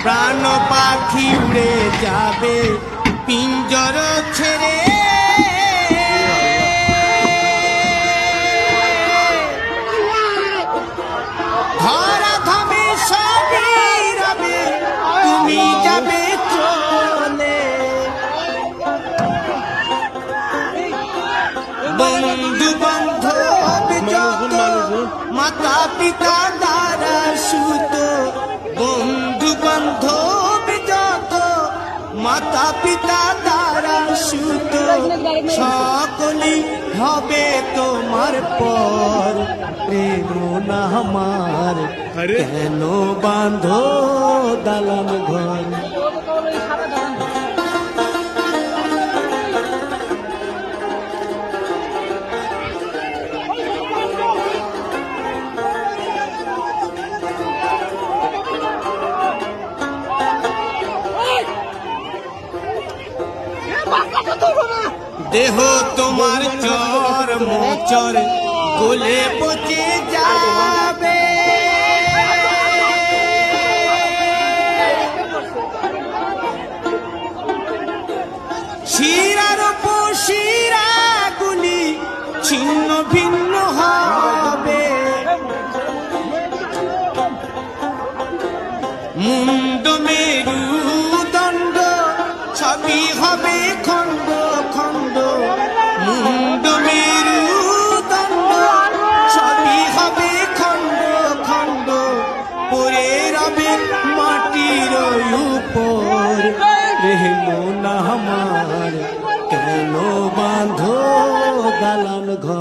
প্রাণ পাখি উড়ে যাবে পিঞ্জর ছেড়ে। ধরা ধামে সবই রবে, তুমি যাবে চলে। বন্ধু বান্ধব যত মাতা পিতা দ্বারা সুত, বন্ধু বান্ধব যত মাতা পিতা দ্বারা সুত, সকলেই হবে তোমার পর। প্রেম না আমার কেন বাঁধো দালান ঘর। দেহ তোমার চর মোচর গলে পচে যাবে, শিরার শিরা গুলি ছিন্ন ভিন্ন হবে। মুন্ড মেরুদণ্ড সবই হবে খণ্ড খণ্ড, মুন্ড মেরুদণ্ড সবই হবে খণ্ড খণ্ড, পড়ে রবে মাটির উপর। প্রেম না আমার কেন বাঁধো দালান ঘর।